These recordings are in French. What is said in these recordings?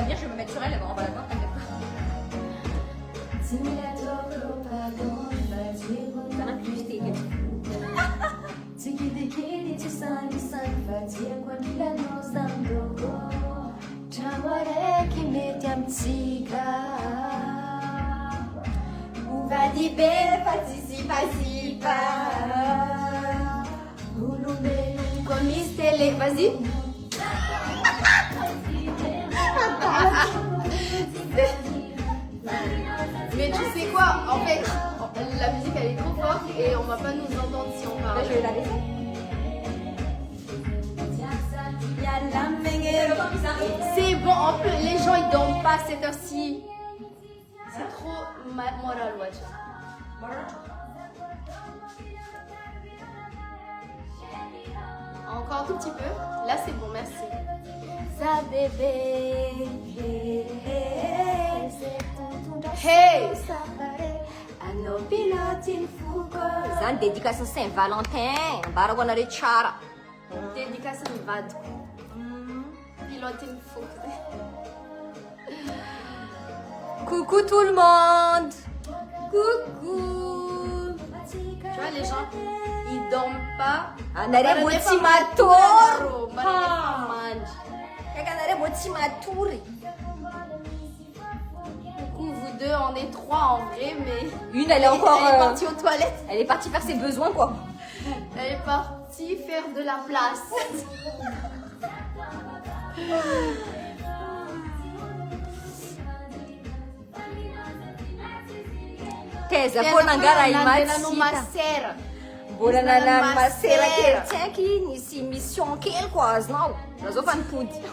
va venir, je vais me mettre sur elle, on va la voir, t'inquiète pas. Ça n'a plus été. Vas-y. Mais tu sais quoi, en fait, la musique elle est trop forte et on va pas nous entendre si on parle. Là, je vais la laisser. C'est bon, en plus les gens ils dorment pas à cette heure-ci. C'est trop moral, watch. Encore un tout petit peu. Là c'est bon, merci. Ça bébé. Hey. Zan dédicace Saint-Valentin, baragona de chara. Dédicace de Vado. Pilote une fou. Coucou tout le monde. Coucou. Tu vois les gens, ils dorment pas. Andare motimator. Andare motimaturi. Coucou vous deux, on est trois en vrai, mais Une, elle est encore. elle est partie aux toilettes. Elle est partie faire ses besoins, quoi. Elle est partie faire de la place. Tesa, ponangara imatsita. Masera. Boranana masera que tinha aqui nesse mission que ele quase não. Nós vamos para tudo.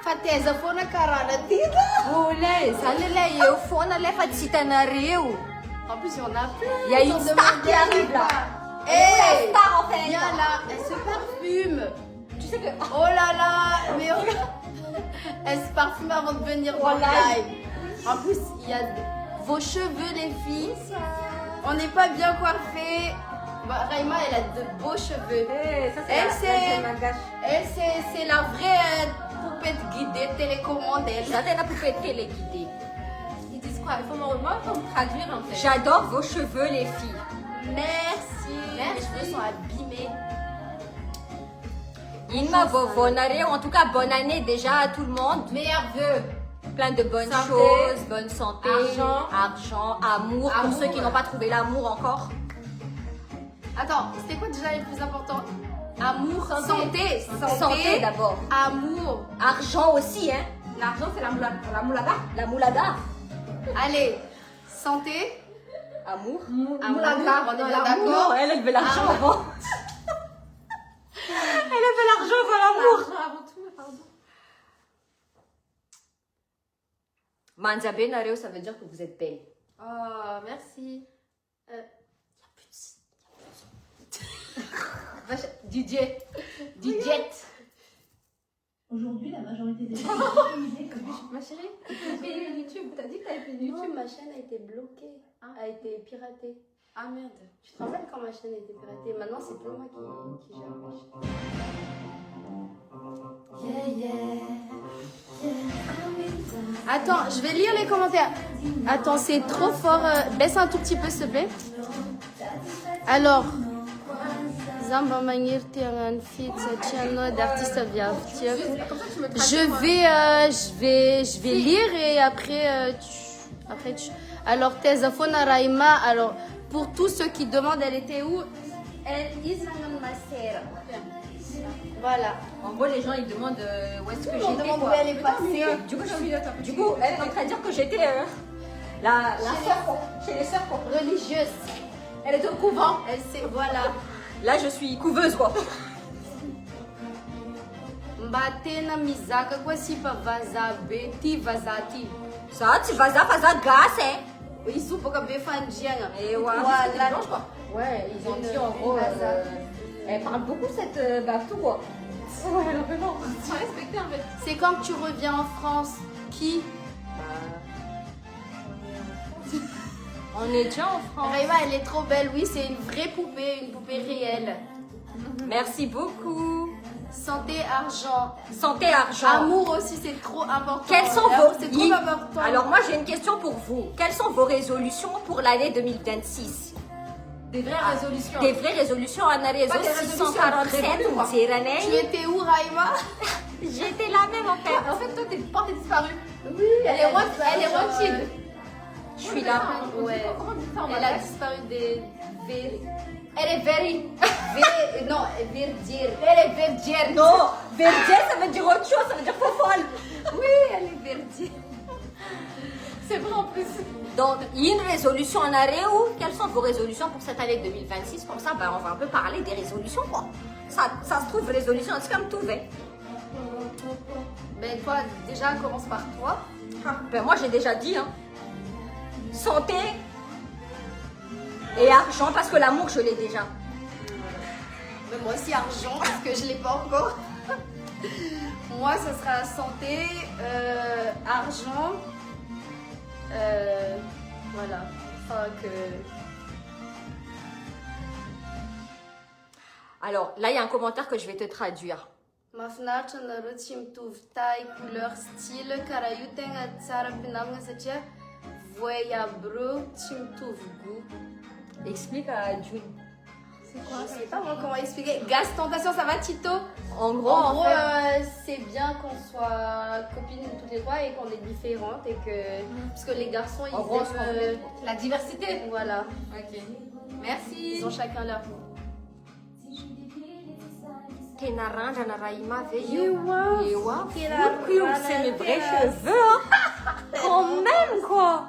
Fateza, foi na carana, tida. Olha, sabe lá, eu fui na leva de Citanareu. En plus, il y en a plein. Il y a une star qui arrive là. Hey, star en fait. viens là, elle se parfume. Tu sais que. Oh là là, mais regarde. Elle se parfume avant de venir dans le live. En plus, il y a vos cheveux, les filles. On n'est pas bien coiffés. Bah, Raïma, elle a de beaux cheveux. Hey, ça, Elle, c'est c'est la vraie poupette guidée télécommandée. J'adore la poupée téléguidée. Ils disent quoi? Il faut me traduire en fait. J'adore vos cheveux, les filles. Merci. Mes cheveux sont abîmés. Inma Vovonare, en tout cas, bonne année déjà à tout le monde. Meilleurs vœux. Plein de bonnes Santé. choses, bonne santé, Argent. amour, pour Amour. ceux qui n'ont pas trouvé l'amour encore. Attends, c'était quoi déjà les plus importants? Amour, Santé. Santé d'abord. Amour. Argent aussi, hein. L'argent, c'est la moulada. La moulada. Allez, santé. Amour. Amour, on est bien d'accord. Elle veut l'argent avant. Elle veut l'argent avant l'amour. Avant tout, pardon. Manzabe Nareo, ça veut dire que vous êtes belle. Oh, merci. DJ. Aujourd'hui, la majorité des gens utilisent comme Ma chérie, t'as fait YouTube. T'as dit que t'avais fait YouTube. Ma chaîne a été bloquée. A été piratée. Ah merde. Tu te rappelles quand ma chaîne a été piratée? Maintenant, c'est plus moi qui gère ma chaîne. Attends, je vais lire les commentaires. Attends, c'est trop fort. Baisse un tout petit peu, s'il te plaît. Alors, Zamba Mangir Tiangan Fit, Tiano d'artiste je vais lire et après alors Tezafona Raima, alors pour tous ceux qui demandent elle était où, elle Islangan Masera. Voilà. En gros, les gens ils demandent où est-ce que On j'étais. demande où quoi. elle est passée. Du coup, elle est en train de dire que j'étais la sœur, quoi. Chez les sœurs, quoi. Religieuse. Elle est au couvent. Elle sait, voilà. Là, je suis couveuse, quoi. Mbatena Mizaka quoi si pas vazabeti vazati. Ça, tu vas à faire gasse, hein. Ils sont pas comme des fans de Et ouais, c'est blanche, quoi. Ouais, ils ont dit en gros. Elle parle beaucoup cette Baftou, quoi. Ouais, elle fait non. Tu as respecté en fait. C'est quand tu reviens en France. Qui? On est déjà en France. Raïma, elle est trop belle. Oui, c'est une vraie poupée, une poupée réelle. Merci beaucoup. Santé, argent. Santé, argent. Amour aussi, c'est trop important. Quels sont L'amour, vos... C'est trop important. Alors moi j'ai une question pour vous. Quelles sont vos résolutions pour l'année 2026? Des vraies résolutions. Des vraies résolutions à réseau Pas des résolutions 647 révolues, quoi. Tu étais où, Raïma? J'étais la même en fait. En fait, toi, t'es portée disparue. Oui, Elle est wanted. Je suis là. Ouais. Comment on dit ça en Elle a malgache? disparu des... Elle est very. Non, verdir. Elle est verdière. Non, verdier ça veut dire autre chose, ça veut dire fofolle. Oui, elle est verdir. C'est vrai en plus. Donc, il y a une résolution en arrêt ou quelles sont vos résolutions pour cette année 2026? Comme ça, ben, on va un peu parler des résolutions quoi. Ça se trouve, résolution, c'est comme tout va. Ben toi, déjà, commence par toi. Ben, moi j'ai déjà dit, hein. Santé et argent parce que l'amour je l'ai déjà. Ben, moi aussi, argent, parce que je l'ai pas encore. Moi, ça sera santé, argent. Voilà. Enfin, que... Alors là, il y a un commentaire que je vais te traduire. Mahafinaritra nareo tsy mitovy taille, couleur, style karaha io tegna tsara ampianarina satria voay aby reo tsy mitovy goût. Explique à June. Je sais pas moi comment expliquer. Gaz tentation, ça va Tito? En gros, En gros, fait, c'est bien qu'on soit copines toutes les trois et qu'on est différentes et que parce que les garçons ils En gros, on se aiment, complète. La diversité. voilà, Ok. Merci. ils ont chacun leur. tena randrana Raïma ve io. Ewa, Ewa, tena fou, io, c'est mes vrais randrana. cheveux. Hein. Quand même, quoi.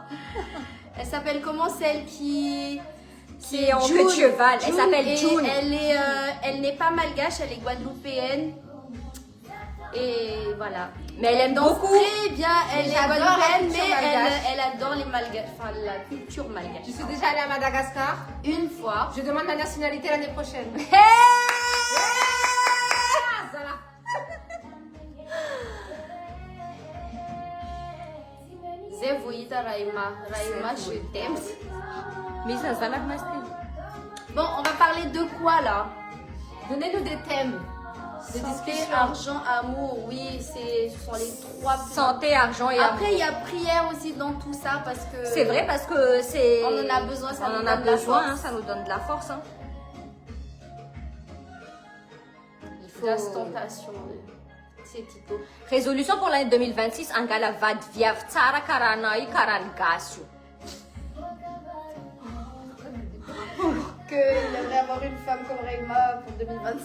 Elle s'appelle comment celle qui Qui est en June. queue de cheval. Elle June, s'appelle et June. elle n'est pas malgache, elle est guadeloupéenne. Et voilà. Mais elle aime danse beaucoup. très bien, elle est J'adore la guadeloupéenne, culture mais malgache. elle adore les malgaches, enfin la culture malgache. Je suis déjà allée à Madagascar. Une fois. Je demande ma nationalité l'année prochaine. Zevoïta Raïma. Raïma, je t'aime. Mais ça se va mettre Bon, on va parler de quoi là? Donnez-nous des thèmes de Santé, discussion. argent, amour, oui, ce sont les trois. Santé, argent et amour. Après, il y a prière aussi dans tout ça parce que. C'est vrai parce que c'est. On en a besoin, ça on nous en a donne la besoin, force. hein, ça nous donne de la force. Hein. Il faut. Gaz tentation. C'est Tito. Résolution pour l'année 2026, angala vady viavy tsara karaha anao karaha ny gasy io. Qu'il aimerait avoir une femme comme Raïma pour 2026.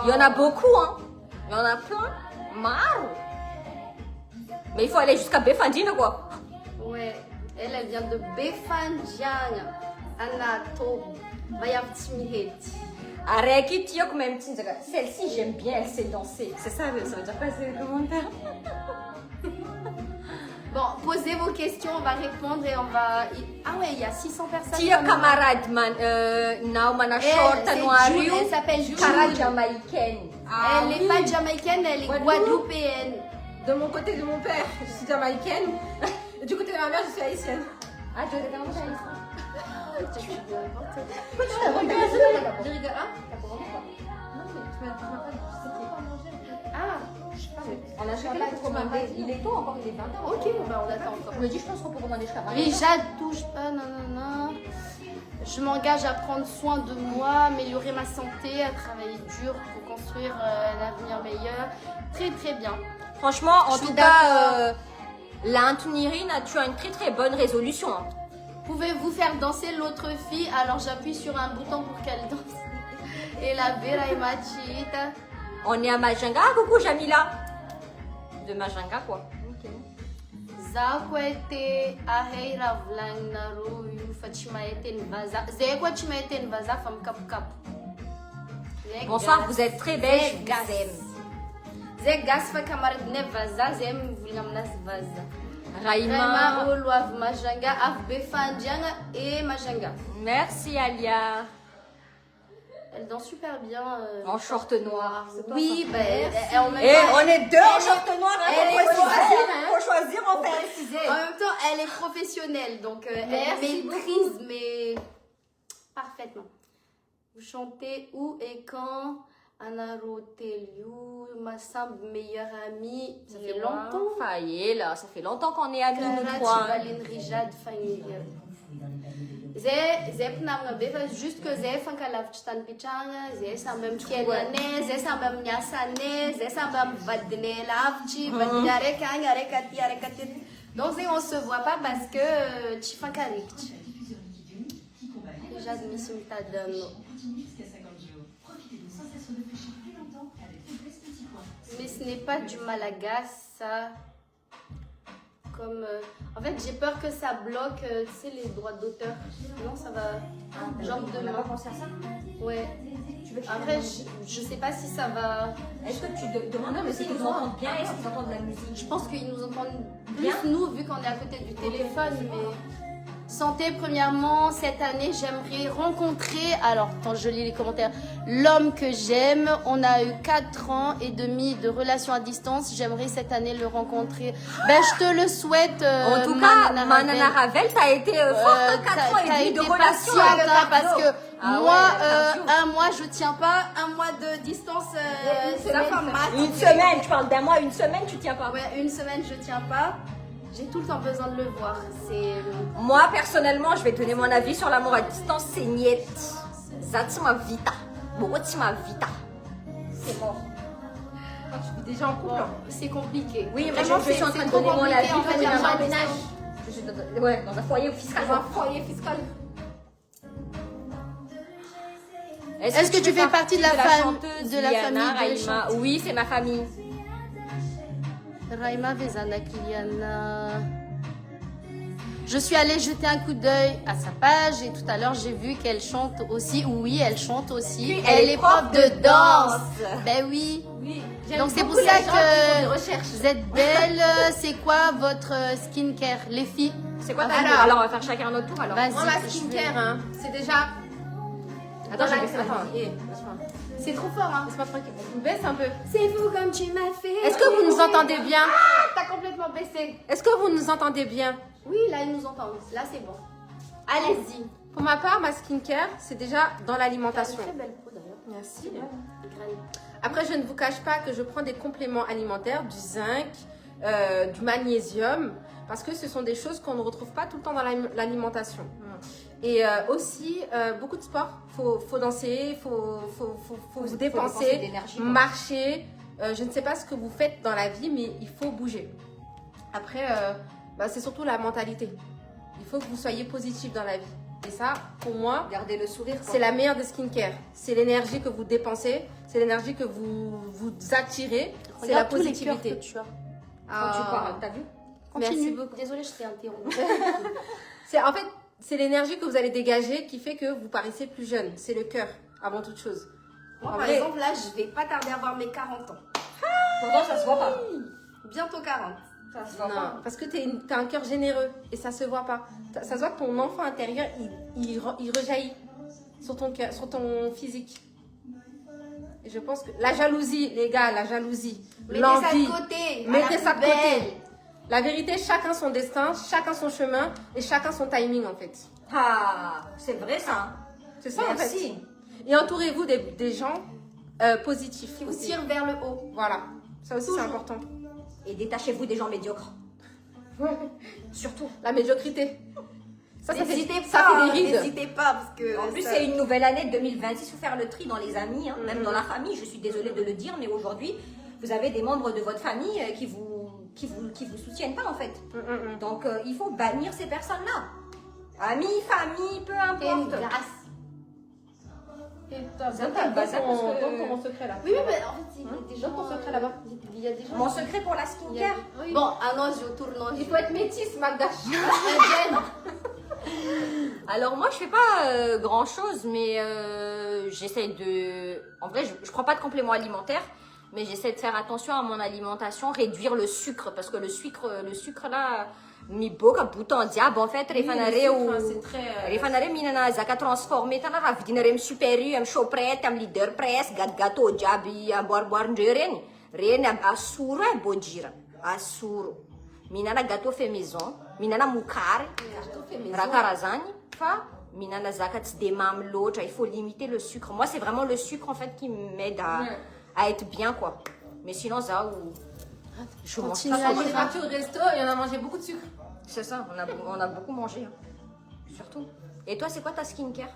Il y en a beaucoup, hein. Il y en a plein. Maro. Mais il faut aller jusqu'à Befandine, quoi. Ouais, elle vient de Befandiana. Anato. Bayavtimiheti. Arrêtez, tiok même tinzaga. Celle-ci, j'aime bien, elle sait danser. C'est ça, ça veut dire quoi, c'est le commentaire? Bon, posez vos questions, on va répondre et on va. Ah ouais, il y a 600 personnes. Tia comme- camarade man, não mana Elle, short c'est no June, ario. elle s'appelle June. Cara jamaïcaine. Elle n'est pas jamaïcaine, elle est guadeloupéenne. De mon côté de mon père, je suis jamaïcaine. Et du côté de ma mère, je suis haïtienne. Ah, tu as comment ça Je rigole, hein? Ah, On a chacun pour commander. Il est tôt encore, il est 20h. ok, bah on attend encore. Je me dis, je pense qu'on peut commander jusqu'à 20h. Déjà, touche pas, nanana. Je m'engage à prendre soin de moi, améliorer ma santé, à travailler dur pour construire un avenir meilleur. Très très bien. Franchement, en Je suis tout cas, la Antonirine, tu as une très très bonne résolution. Hein. Pouvez-vous faire danser l'autre fille? Alors j'appuie sur un bouton pour qu'elle danse. Et la Vera et Machita. On est à Majanga. Ah, coucou Jamila. De Majanga, quoi. Ok. Zakwete aheira vlangnaro yu fachimaeten vaza. Zekwa chimaeten vaza fam kap kap. Bonsoir, vous êtes très belle. Je Gas. vous aime. Zeg gas fa camarade ne vaza zem vulgamnas vaza. Raima Raïma. Oloav Majanga af Befandianga et Majanga. Merci Alia. Elle danse super bien. En short noir. Oui, ben en même Et temps, on est deux en short noir. elle Faut est choisir, bonne, faut choisir en fait. en même temps, elle est professionnelle, donc elle Merci maîtrise, mais parfaitement. Vous chantez où et quand? Anaroteliu, ma simple meilleure amie. Ça fait longtemps. Faye, là, ça fait longtemps qu'on est amis, nous Karat, trois. Valine Rijad, Faye. Zé pnamna be fa juste que zé fanka lavitra tany pitrahana, zé samby ampiainanay, zé samby amin'ny asanay, zé samby amin'ny vadinay lavitry, vadiny araiky agny, araiky aty. Donc zé on se voit pas parce que tsy fankarikitry. Déjà misy mitadano. Mais ce n'est pas du malagas, ça. Comme, en fait, j'ai peur que ça bloque, tu sais, les droits d'auteur. Non, ça va. Genre On de n'a pas pensé à ça. Ouais. Après, je sais pas si ça va. Est-ce que tu demandes si ils nous entendent bien? Est-ce qu'ils entendent la musique? Je pense qu'ils nous entendent Bien. plus, nous, vu qu'on est à côté du téléphone. Mais santé, premièrement, cette année, j'aimerais rencontrer. Alors, quand je lis les commentaires, l'homme que j'aime. On a eu 4 ans et demi de relation à distance. J'aimerais cette année le rencontrer. Ben, je te le souhaite. En tout cas, Manana Ravel, t'as été forte, 4 ans et demi de relation patiente, avec hein, parce que Ah moi, ouais, un mois, je tiens pas. Un mois de distance, c'est la femme mate. Une semaine, tu parles d'un mois, une semaine, tu tiens pas. Ouais, une semaine, je tiens pas. J'ai tout le temps besoin de le voir. C'est. Moi, personnellement, je vais donner mon avis sur l'amour à distance, c'est niet. Zatima vita. Botima vita. C'est mort. Quand tu vis déjà en couple. C'est compliqué. Oui, mais Vraiment, je suis en train de trop donner mon compliqué, avis en fait, comme l'argent un à ménage. distance. Je suis ouais, dans un foyer fiscal. Dans un foyer fiscal. Est-ce que tu fais partie de la chanteuse de la Liana, famille de Raïma? Oui, c'est ma famille. Raïma Vezana Kiliana. Je suis allée jeter un coup d'œil à sa page et tout à l'heure j'ai vu qu'elle chante aussi. Oui, elle chante aussi. Oui, elle est prof de danse. Ben oui. Oui. Donc c'est pour ça que vous êtes belle. C'est quoi votre skincare, les filles? C'est quoi ta Alors, tour? Alors, on va faire chacun notre tour alors. Vas-y. Moi, ma je vais- skincare, hein, c'est déjà. Attends, je vais baisser la Attends, musique. laisse-moi. C'est trop fort, hein. Laisse-moi tranquille. Baisse un peu. C'est fou comme tu m'as fait. Est-ce que vous nous entendez bien? T'as complètement baissé. Est-ce que vous nous entendez bien? Oui, là ils nous entendent. Là c'est bon. Allez-y. Pour ma part, ma skincare, c'est déjà dans l'alimentation. Très belle peau d'ailleurs. Merci. Graine. Après, je ne vous cache pas que je prends des compléments alimentaires, du zinc, du magnésium, parce que ce sont des choses qu'on ne retrouve pas tout le temps dans l'alimentation. Et aussi, beaucoup de sport. Faut danser, faut vous dépenser, de l'énergie, quoi. marcher. Je ne sais pas ce que vous faites dans la vie, mais il faut bouger. Après, c'est surtout la mentalité. Il faut que vous soyez positif dans la vie. Et ça, pour moi, Gardez le sourire. c'est la meilleure des skincare. C'est l'énergie que vous dépensez, c'est l'énergie que vous attirez, c'est la Regarde tous les cœurs positivité. que tu as. Quand tu parles, t'as vu? Merci Continue. beaucoup. Désolée, je t'ai interrompu. En fait, c'est l'énergie que vous allez dégager qui fait que vous paraissez plus jeune. C'est le cœur, avant toute chose. Moi, En par vrai. exemple, là, je vais pas tarder à avoir mes 40 ans. Pourtant, ça se voit pas. Bientôt 40. Ça se voit Non, pas. parce que t'as un cœur généreux et ça se voit pas. Ça se voit que ton enfant intérieur, il rejaillit sur ton cœur, sur ton physique. Et je pense que la jalousie, les gars, la jalousie, Mettez ça l'envie, de côté. mettez ça de côté. Belle. La vérité, chacun son destin, chacun son chemin et chacun son timing en fait. Ah, c'est vrai ça. C'est ça en fait. Merci. Et entourez-vous des gens positifs. Qui vous aussi. tire vers le haut. Voilà, ça aussi c'est important. Et détachez-vous des gens médiocres. Surtout. La médiocrité. Ça fait, N'hésitez ça pas. fait des rides. N'hésitez pas parce que. En plus, ça- c'est une nouvelle année 2026. Il faut faire le tri dans les amis, hein, même dans la famille. Je suis désolée de le dire, mais aujourd'hui, vous avez des membres de votre famille qui vous soutiennent pas en fait. Donc, il faut bannir ces personnes-là. Amis, famille, peu T'es une importe. grâce. Donne ton secret là. Oui, mais en fait, il y a des gens. Donne ton secret là-bas. Il y a des gens. Mon secret pour la il y a- skincare. Bon, un ange au tournant. Il faut être métisse, Magda. Alors moi je fais pas grand chose, mais j'essaie de... En vrai je prends pas de compléments alimentaires, mais j'essaie de faire attention à mon alimentation, réduire le sucre, parce que le sucre là, mi boka bouton diable en fait, c'est très... rehefa mihinana zaka transformé tana raha vidinareo amin'ny Super U, amin'ny Choprette, amin'ny Leader Press, gâteau jiaby amboarimboarindreo reny asoro e bojira, asoro. Mihinana gâteau fait maison, mihinana mokary, raha karaha zany, fa Minana zakat des mam l'autre, il faut limiter le sucre. Moi, c'est vraiment le sucre en fait qui m'aide à être bien quoi. Mais sinon, ça ou je mange Continue pas. à Quand on est lire. parti au resto et on a mangé beaucoup de sucre. C'est ça, on a beaucoup mangé. Hein. Surtout. Et toi, c'est quoi ta skincare?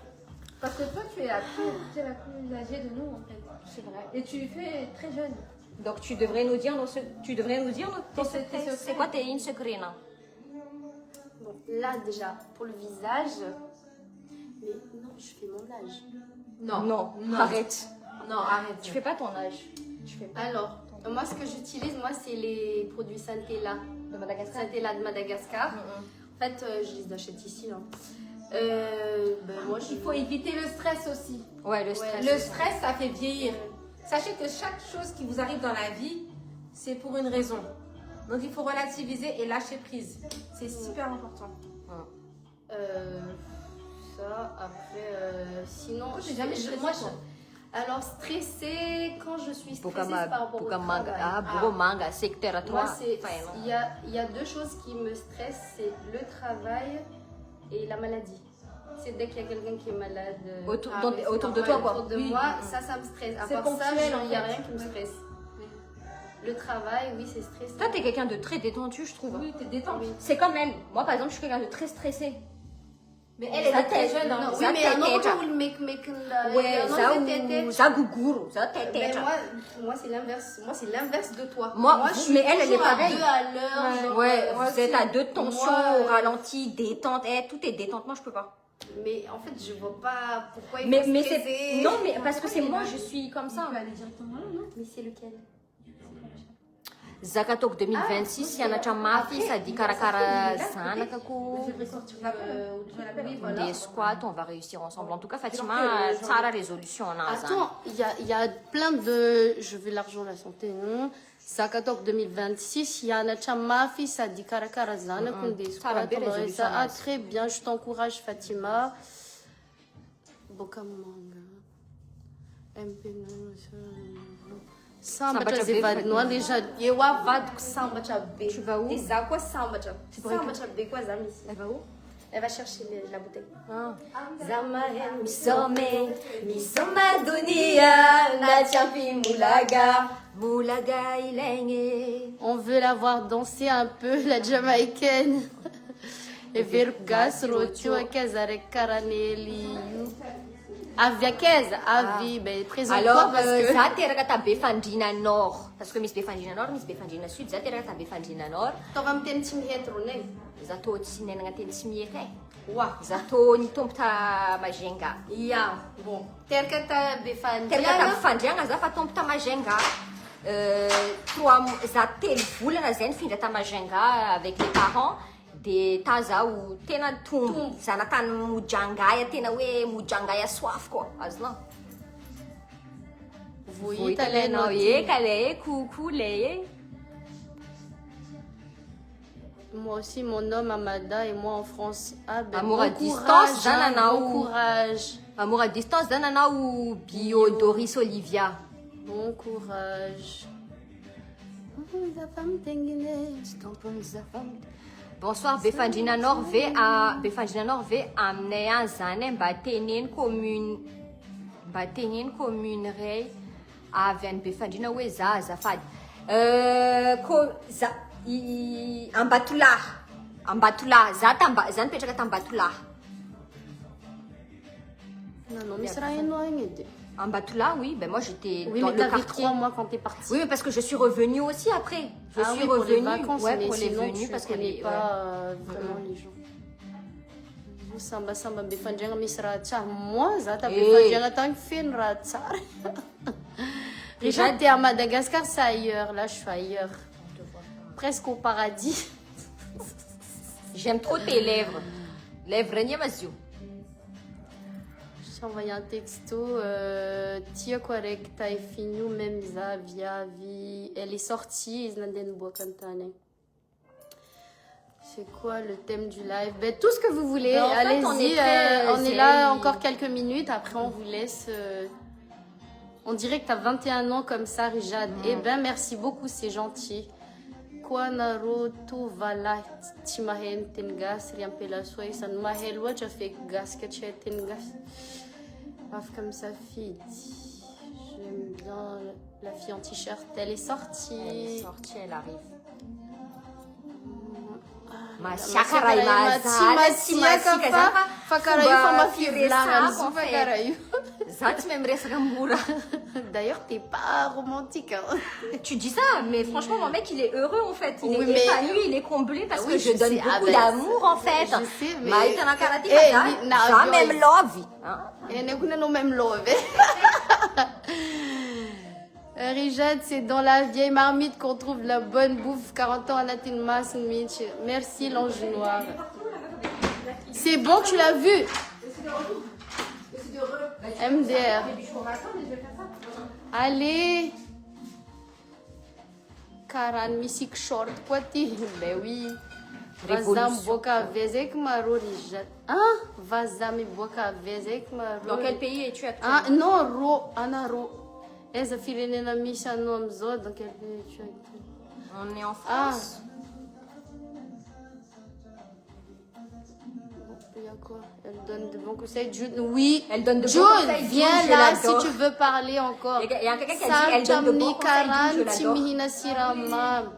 Parce que toi, tu es la plus âgée de nous, en fait. C'est vrai. Et tu fais très jeune. Donc tu devrais nous dire Ton secret. c'est quoi tes secrets là? Bon, là déjà, pour le visage. Mais non, je fais mon âge. Non, arrête. Non, arrête. Tu fais pas ton âge. Tu fais pas Alors, moi, ce que j'utilise, moi, c'est les produits Santella. de Madagascar. Santella de Madagascar. En fait, je les achète ici. Hein. Moi, Il faut éviter le stress aussi. Ouais, le stress. Le stress, ça fait vieillir. Sachez que chaque chose qui vous arrive dans la vie, c'est pour une raison. Donc, il faut relativiser et lâcher prise. C'est super important. Ça, après, sinon, Pourquoi t'es jamais stressée, moi, toi alors stressée, quand je suis stressée, c'est Bukan par rapport au bukan travail. manga, bro manga, secteur à toi. Moi, il y a deux choses qui me stressent, c'est le travail et la maladie. C'est dès qu'il y a quelqu'un qui est malade Autour c'est de normal, toi, quoi. autour de Oui. moi, ça me stresse. À C'est part ça, ponctuel, il n'y a en fait. rien qui me stresse. Le travail, oui, c'est stressant. Toi, t'es quelqu'un de très détendu, je trouve. Oui, t'es détente. C'est comme elle. Moi, par exemple, je suis quelqu'un de très stressé. Mais elle Ça est très t'aide. jeune. hein. Non, oui, Ça mais un t'aide. autre will make Ouais, ça tête. ou ça gougourou, ça Ben, tête. moi c'est l'inverse. Moi, c'est l'inverse de toi. Moi, je suis mais elle est toujours à pareille. 2 à l'heure. genre, Ouais, moi, vous êtes c'est- à deux tensions, moi, au ralenti, détente. Tout est détente. Moi, je peux pas. Mais en fait, je vois pas pourquoi il Mais faut c'est stresser. non, mais parce que c'est moi, je suis comme ça. On peut aller directement là, non? Mais c'est lequel? Zakatok 2026, hianatra mafy sady karakara zanakako. Je vais sortir la Des squats, on va réussir ensemble. En tout cas, Fatima, tsara résolution en a. Attends, il y a plein de. Je veux l'argent, la santé, non? Zakatok 2026, il y a Nacha Mafi, ça dit Karakarazana, qu'on des Ça va bien, résolution, Ah, Nas. très bien, je t'encourage, Fatima. Bokamanga. MP, Samba Samba cha cha zevadinoa déjà. Yewa vado com samba cha B. Tu vas où? Des quoi samba cha? pour Samba cha B, quoi, Zami? Elle va où? Elle va chercher la bouteille. Zamahem misome dunia nachapi mulaga mulaga ilenge. On veut la voir danser un peu, la jamaïcaine. E vergas rotio kazare karaneli. Avia keza, avi, ben présente-toi Alors, parce que. za teraka ta Befandrina Nord. Parce que misy Befandrina Nord, misy Befandrina Sud. Za teraka ta Befandrina Nord. Tava miteny tsy mihety ronay. Za tô tsy nenagna teny tsy mieky e. Wa. Za tô nitombo ta Majenga. Ya, bon. Terka ta Teraka ta befandriana. Befandriagna za fa tombo ta Majenga. Za telo volana zay nifindra ta Majenga avec les parents. De ta zaho tena tombo. Za natany mojangaya, tena hoe mojangaya soafy koa. Azonao. Vohita lenao eka le coucou le. Moi aussi, mon homme Amada et moi en France. Ah ben, Amour bon à distance, courage, hein, Zanana, bon ou- courage. Amour à distance d'un nana ou bio Doris Olivia. Bon courage. La femme tenguine. Bonsoir Befandrina Nord ve a Befandrina Nord ve aminay any zany mba teneny commune ray avy any Befandrina hoe za azafady Ambatolahy za nipetraka ta Ambatolahy. Non, non, mais c'est rien, non, rien de. Ambatolahy, oui, ben moi j'étais Oui, dans mais le t'avais quartier. 3 mois quand t'es partie. Oui, mais parce que je suis revenue aussi après. Je Ah suis oui, pour les revenue vacances, ouais, mais pour les sinon, venues tu parce que connais les pas vraiment les gens. Samba samba befandriagna misy raha tsara. Moi, za ta Eh. befandriagna tagny feno raha tsara. Déjà, t'es à Madagascar, c'est ailleurs. Là, je suis ailleurs. Presque au paradis. J'aime trop tes lèvres. Lèvres Niamazio. Je t'ai envoyé un texto. Tia correct, t'as fini, même ça, via vie. Elle est sortie, ils n'ont pas cantane. C'est quoi le thème du live? Ben, tout ce que vous voulez, Ben, en fait, allez-y. on est très On est là zen. encore quelques minutes. Après, on vous laisse. On dirait que tu as 21 ans comme ça, Rijad. Eh ben, merci beaucoup, c'est gentil. koa narô tovalahy tsy mahay miteny gasy ry ampelasoa isany mahay loatra feky gasy ka tsy hay teny gasy. Afaka misafidy. J'aime bien la fille en t-shirt. Elle est sortie. Elle est sortie, elle arrive. Masiaka Raima zala tsy masika zany fa karaha io fa fomba mafivelana firesahako, zo en fa fait. karaha io. Za tsy mahay miresaka mora. D'ailleurs, t'es pas romantique. Hein. Tu dis ça, mais franchement, mon mec, il est heureux en fait. Il Oui, est mais- épanoui, il est comblé parce Oui, que je je donne sais. Ah, beaucoup ben, d'amour en fait. je sais, mais- Maïtana karate, Eh, ça, ni- na, ça yo, même il- love. Hein? Et nous même love. Rijad, c'est dans la vieille marmite qu'on trouve de la bonne bouffe. 40 ans à Latin Mass Mitch. Merci l'ange noir. C'est bon, tu l'as vu. MDR. Allez. Karan Misik Short Poiti. Ben oui. Vazam Révolution. Boka Vezek Maro Rijad. Hein? Vazam Boka Vezek Maro. Dans quel pays es-tu actuellement? Ah, non, Ro. Anna Ro. Eza firenena misy anao amizao dans quel pays tu es? On est en Ah. France. Il y a quoi? Elle donne de bons conseils. Jude, oui. Elle donne de bons Jude, conseils. viens Jude, je là si l'adore. tu veux parler encore. Il y a quelqu'un qui a dit elle donne de bons conseils. Jude, je l'adore. Timihina Siramam.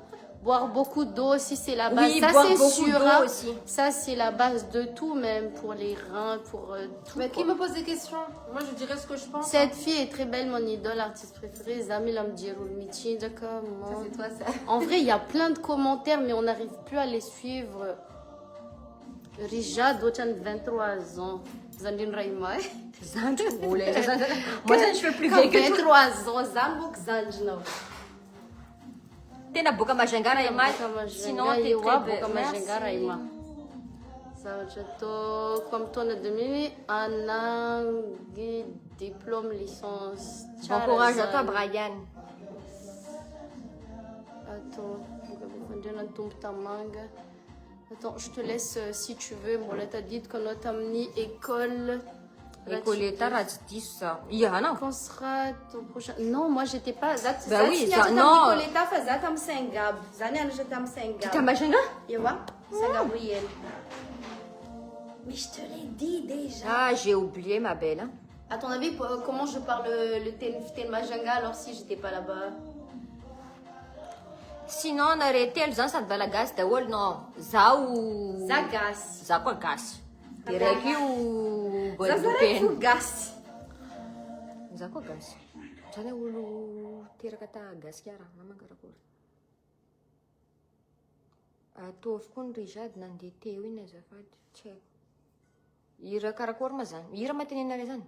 Boire beaucoup d'eau aussi, c'est la base. Oui, ça, boire c'est beaucoup sûr. d'eau Hein. aussi. Ça, c'est la base de tout, même pour les reins, pour tout. Mais qui quoi. me pose des questions? Moi, je dirais ce que je pense. Cette fille est très belle, mon idole, artiste préférée. Zami Lamdirul Michi, d'accord. Ça, c'est toi, ça. En vrai, il y a plein de commentaires, mais on n'arrive plus à les suivre. Rija Dochan, 23 ans. Zandine Raima. Zanj, roulé. Moi, ça, je fais plus vieille que toi. 23 ans, Zambok Zanjno. Tena boka Majanga Raima. Sinon, t'es très belle. Boka Majenga Merci. Raima. Zawachato, comme toi, on a demi, Anangi, diplôme, licence. Bon courage à toi, Brian. Attends, je te laisse si tu veux. Bon, là, t'as dit qu'on a amené école. Écoleta Radis. Yana. Quand sera ton prochain? Non, moi, j'étais pas. Bah oui, ça, non. Écoleta, Fazatam Sengab. Zanian, j'étais Sengab. T'as Majanga? Tu vois? C'est Gabriel. Mais je te l'ai dit déjà. Ah, j'ai oublié, ma belle. À ton avis, comment je parle le Telmajanga alors si j'étais pas là-bas? Sinon, on aurait été le Zan de la gaz de Wall, non. Za ou. Zagas. Za quoi, gas? Direki ou. Zazarek ou gas? Za quoi, gas? Zane ou. Tirakata gas, Kiara. Maman Karakor. Atov kun Rijad nandi tewin azafad check. Ira Karakor mazan. Ira matinina rezan.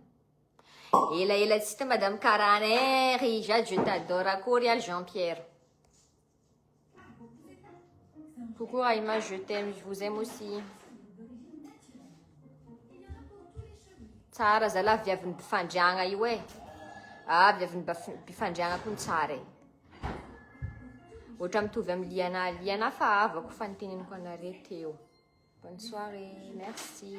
Ela c'était Madame Karane, Rijad, je t'adore. À Corial Jean-Pierre. Coucou Raima, je t'aime, je vous aime aussi. Tsara zala viavy ny mpifandriagna io e. Ah, viavy ny mpifandriagna koa ny tsara e. Ohatra mitovy amin'ny liana fa avako fa niteneniko anareo teo. Bonne soirée, merci.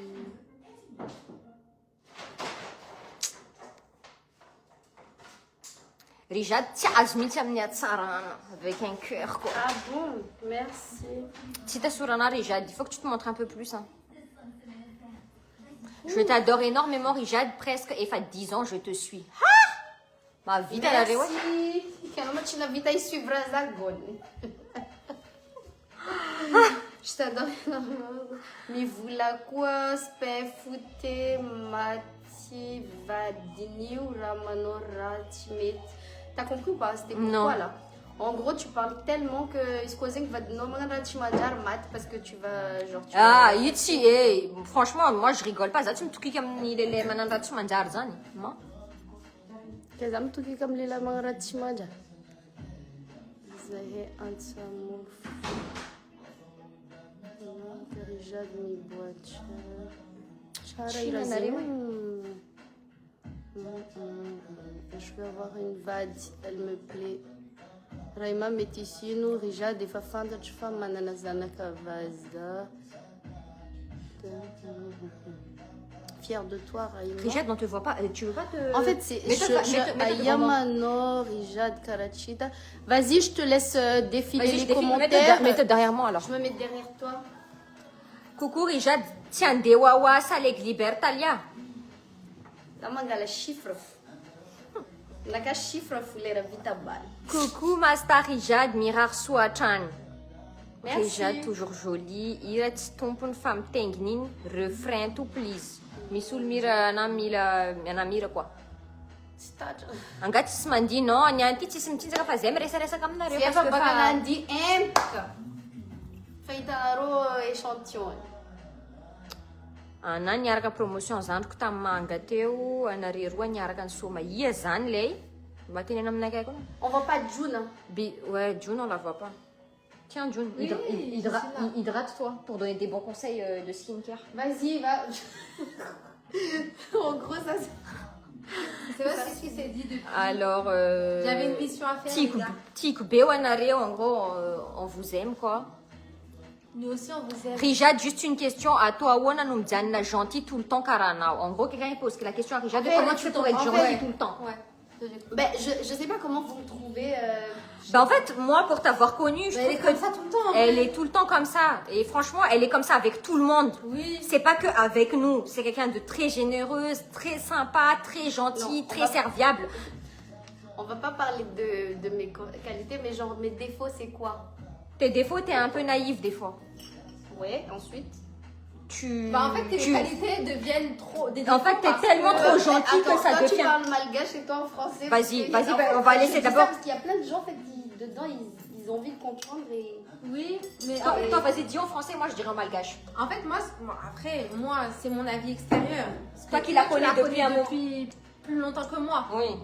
Rijad tsy azo mihitsy amin'ny hatsarana avec un cœur quoi. Ah bon? Merci. Si t'as sur un Rijad, il faut que tu te montres un peu plus. Hein. Je t'adore énormément, Rijad, presque. Et fait 10 ans, je te suis. Ah! Ma vie, t'as la réouée. Merci. Quand tu n'invites à suivre Zagone. Je t'adore énormément. Mais vous la quoi? Spefute Mati Vadini ou Ramano Ratimet. T'as compris ou pas? C'était pourquoi Non. là? En gros, tu parles tellement que Iskozeng va te nommer Ratimadjar Mat parce que tu vas genre. Tu Ah, Yitsi, eh. Franchement, moi, je rigole pas. Ça, tu me touches comme il est maintenant, tu m'en dis, non? Kazam tuki comme les lamang Ratimadjar. Zahe Ansamou. Rijad mi boîte. China, Narima. Je vais avoir une vade, elle me plaît. Raima Métissino, Rijad et Fafanda, tu fais Mananazana Kavazda. fière de toi, Raïma. Rijad, on te voit pas. Tu veux pas te. En fait, c'est Ayama Ayamano, Rijad, Karachida. Vas-y, je te laisse défiler Vas-y, je les défile. commentaires. Mets-toi derrière moi alors. Je me mets derrière toi. Coucou Rijad, tiens, Dewawa, Saleg Libertalia. La mangala chiffre. La chiffre foulera vitabal. Coucou Masta Rijad, Mirar Souachan. Merci. Rijad, toujours jolie. Irat Stompon femme Tengnin, refrain tout please. Misul mira namira quoi. Angat tsy mandihy non, nianty tsisy mitsinjaka fa zay miresaresaka aminareo. Si parce efa que baka fa- nandy empaka. Fahitanareo échantillon. Ana niaraka promotion zandriko tamin'ny manga teo, anareo roa niaraka ny soma. Ia zany lay. Mba tenena aminakay koa. On voit pas June. Hein. Ouais, June, on la voit pas. Tiens, June, hydrate-toi pour donner des bons conseils de skincare. Vas-y, va. En gros, ça c'est. C'est pas ce qui s'est dit depuis. Alors, J'avais une mission à faire, les gars. Tico Beo Anareo, en gros, on vous aime quoi. Nous aussi, on vous aime. Rijad, juste une question à toi. Ouana nous dit gentil tout le temps, Karana. En gros, quelqu'un pose la question à Rijad, comment tu fais pour être gentil tout le temps? Ouais. Ben, je sais pas comment vous me trouvez. Ben, en fait, moi, pour t'avoir connue, je Elle est trouve comme que ça tout le temps. hein. elle est tout le temps comme ça. Et franchement, elle est comme ça avec tout le monde. Oui. C'est pas que avec nous. C'est quelqu'un de très généreuse, très sympa, très gentil, Non, très serviable. On va pas parler de mes qualités, mais genre mes défauts, c'est quoi? Tes défauts, t'es un peu naïf des fois. Ouais, ensuite. Bah, en fait, tes qualités deviennent trop. Des En fait, défauts t'es parce tellement que- trop gentil Attends, que ça toi, tu devient. parles malgache et toi en français. Vas-y, parce que- vas-y, en fait, on va je laisser dis ça d'abord. Parce qu'il y a plein de gens en fait, qui, dedans, ils ont envie de comprendre et. Oui, mais Toi, vas-y, dis en français, moi je dirais en malgache. en fait, après, moi, c'est mon avis extérieur. Parce que Toi qui la connais tu depuis un moment. depuis plus longtemps que moi. Oui.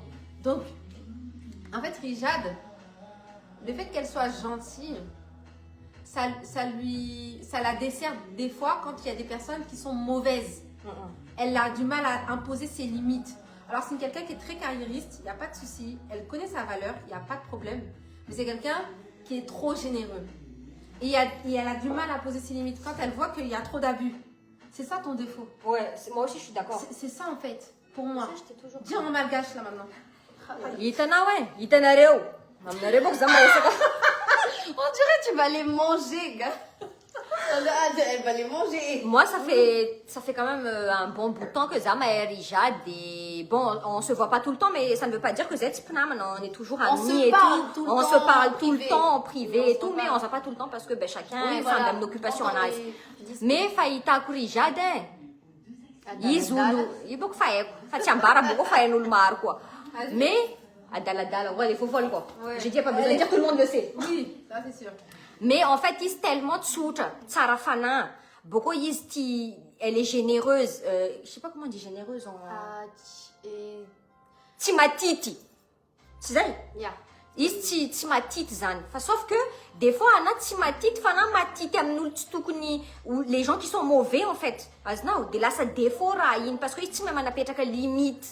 Donc, en fait, Rijad, le fait qu'elle soit gentille, ça la dessert des fois quand il y a des personnes qui sont mauvaises. Elle a du mal à imposer ses limites. Alors, c'est quelqu'un qui est très carriériste, il n'y a pas de souci. Elle connaît sa valeur, il n'y a pas de problème. Mais c'est quelqu'un qui est trop généreux. Et elle a du mal à poser ses limites quand elle voit qu'il y a trop d'abus. C'est ça ton défaut. Ouais, moi aussi je suis d'accord. C'est ça en fait, pour moi. Ça, je t'ai toujours Dis en malgache là maintenant. Itanareo. Mamnareo, bok zama yesaka. On dirait que tu vas les manger, gars. Elle va les manger. Moi, ça fait quand même un bon bout de temps que Zama et Rijad, et bon, on se voit pas tout le temps, mais ça ne veut pas dire que Zetspnam, on est toujours On amis se et parle tout. tout le On temps se parle en tout le privé. temps en privé Oui, et on tout, se mais parle. on sait pas tout le temps parce que chacun Oui, a voilà. une occupation en Encore live. des- Mais Faïta Rijad, Izulu, Ibok Faye, Fatiambara, Boko Faye Nulmar, quoi. Mais, Adaladala, ouais, il faut voler, quoi. Ouais. J'ai dit, pas besoin de dire, tout le monde le sait. Oui, ça c'est sûr. Mais en fait, il est tellement tsutra, tsarafana. Beaucoup elle est généreuse. Je sais pas comment on dit généreuse en. Ah, et. Timatiti. C'est ça? Yeah. Ici, timatiti zan. Sauf que, des fois, on a timatiti, fana matiti, amnul tstukuni, ou les gens qui sont mauvais, en fait. De là, ça défaut, parce que ici, même, on a peut-être limite.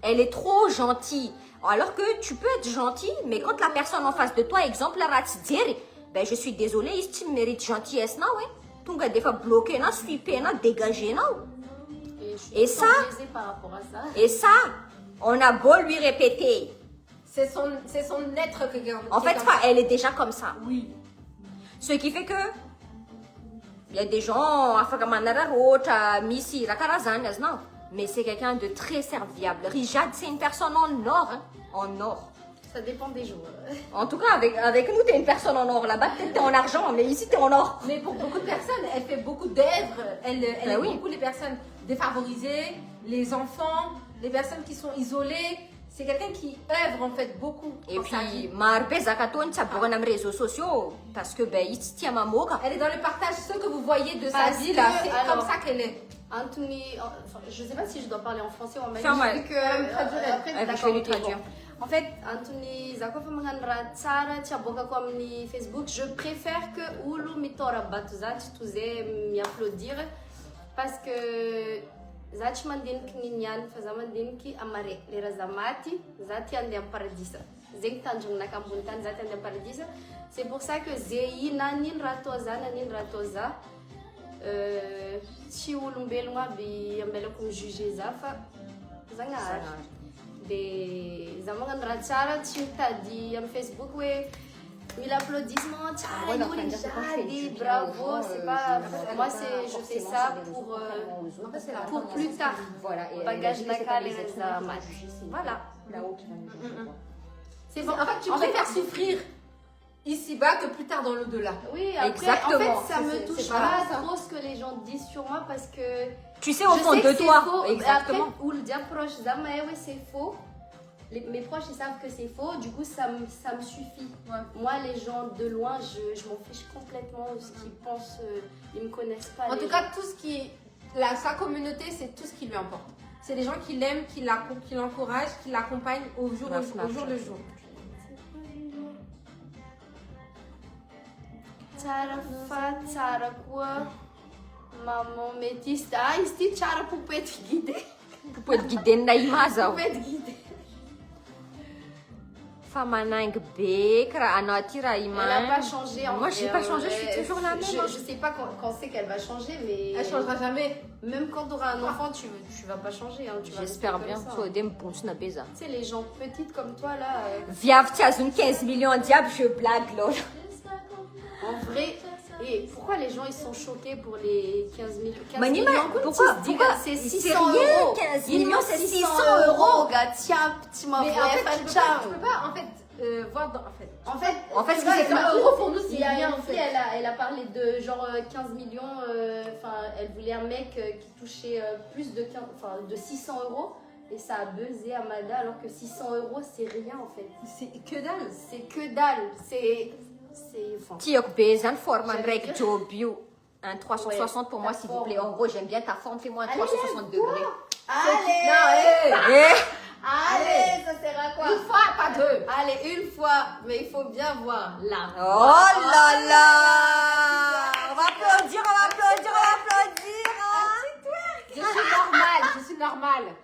Elle est trop gentille. Alors que tu peux être gentil, mais quand la personne en face de toi, exemple, la ratidiri, ben, je suis désolée, ici, tu mérites gentillesse, non, ouais. Donc, des fois, bloqué, non, sweepé, non, dégagé, non. Et, je suis Et ça? biaisée par rapport à ça. Et ça, on a beau lui répéter. C'est son être que. En fait, elle est déjà comme ça. Oui. Ce qui fait que il y a des gens, non. Mais c'est quelqu'un de très serviable. Rijad, c'est une personne en or. Hein, en or. Ça dépend des jours. En tout cas, avec nous, t'es une personne en or. Là-bas, peut-être t'es en argent, mais ici, t'es en or. Mais pour beaucoup de personnes, elle fait beaucoup d'œuvres. Elle aide oui. beaucoup les personnes défavorisées, les enfants, les personnes qui sont isolées. C'est quelqu'un qui œuvre en fait beaucoup. Et dans sa puis, vie. marbe zakatone, ça pourrait les réseaux sociaux. Parce que, ben, ici, t'es ma moka. Elle est dans le partage, ce que vous voyez de sa Parce vie là. que, C'est alors, comme ça qu'elle est. Anthony, enfin, je sais pas si je dois parler en français ou en Ferme, malgache. ouais. Vu que après, Je vais d'accord, lui ok, traduire. bon. En fait, Anthony Zakov Manganra Tsara Tiaboka Kwamni Facebook, je préfère que Ulu Mitora Batuzat Tuze m'applaudir parce que Zati mandin kninyan fazamandin ki amare lera zamati zati andem paradisa zeng tanjung nakambuntan zati andem paradisa. C'est pour ça que Zei nanin ratoza tsy olombelogno aby ambela comme juger za fa zagnahary. Dia za magnano raha tsara tsy mitady amin'ny Facebook hoe mille applaudissements, tsara io Rijady, bravo, c'est pas... Moi, je fais ça pour plus tard. Bagage nakale za maty. Voilà. C'est bon. En fait, tu préfères souffrir ici-bas que plus tard dans l'au-delà. Oui, après, Exactement. en fait, ça me touche pas trop ce que les gens disent sur moi parce que... Tu sais au fond de c'est toi. faux. Exactement. Après, ou le dire proche, oui, c'est faux. Mes proches, ils savent que c'est faux, du coup, ça me suffit. Ouais. Moi, les gens de loin, je m'en fiche complètement de ce qu'ils pensent. Ils me connaissent pas. En tout cas, tout ce qui... sa communauté, c'est tout ce qui lui importe. C'est les gens qui l'aiment, qui l'encouragent, qui l'accompagnent au jour le jour. Tsara fa, tsara koa, maman métiste. Ah, izy ty tsara poupette guidée. Poupette guidée Naïma zao. Poupette guidée. Fa manaingy be karaha anao ty Raïma. Elle n'a pas changé. Moi, je n'ai pas changé, je suis toujours la même. Je sais pas quand c'est qu'elle va changer, mais... Elle changera jamais. Même quand tu auras un enfant, tu vas pas changer. Hein, J'espère bien. Sao dia mibontsina be za. Tu sais, les gens petites comme toi, là... Viavy tsy azony 15 millions diable, je blague lol. En vrai, et pourquoi les gens ils sont choqués pour les 15 millions? 15 Manima, millions, pourquoi c'est C'est 600 rien, euros. 15 millions, c'est 600 euros, gars. Tiens, petit Mais en m'envoies fait, tu peux pas en fait, voir dans... En fait, ce qui s'est fait, 1 euro pour nous, c'est il y a rien, une en fille, fait. elle a parlé de genre 15 millions, enfin, elle voulait un mec qui touchait plus de 600 euros. Et ça a buzzé Amada alors que 600 euros c'est rien en fait. C'est que dalle. C'est que dalle. C'est. Enfin, Tiako be zany forme raiky job io. Un 360 pour moi ta s'il vous plaît. En gros, j'aime bien ta forme, fais-moi un Allez, 360 degrés. allez! Non, Allez, ça sert à quoi? une fois, pas deux. Allez, une fois, mais il faut bien voir là. Oh là là! On va applaudir, on va applaudir, on va applaudir! Je suis normale.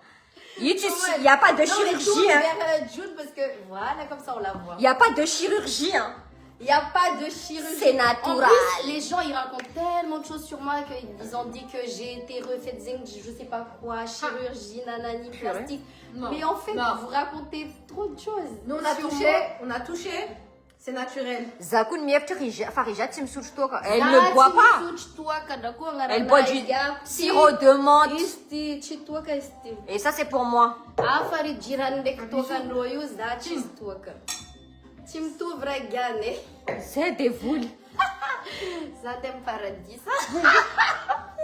Il n'y a pas de Non, mais chirurgie, tourne hein. vers Jude parce que voilà, comme ça on la voit. Il n'y a pas de chirurgie, hein. Il n'y a pas de chirurgie. C'est naturel. En plus, les gens ils racontent tellement de choses sur moi qu'ils ont dit que j'ai été refaite zinc, je sais pas quoi, chirurgie, nanani, plastique. Non. Mais en fait, Non. vous racontez trop de choses. Nous, on a sur touché, c'est naturel. Zakun mihevitra Farija tsy misotro toaka. Elle moi. ne boit pas. Elle boit du sirop de menthe. Isti tsy toaka izy ty. Et ça, c'est pour moi. Afary jirany ndraiky toakandreo io za tsy izy toaka. Tsy mitovy ragany. C'est des voules. Za t'aime paradis.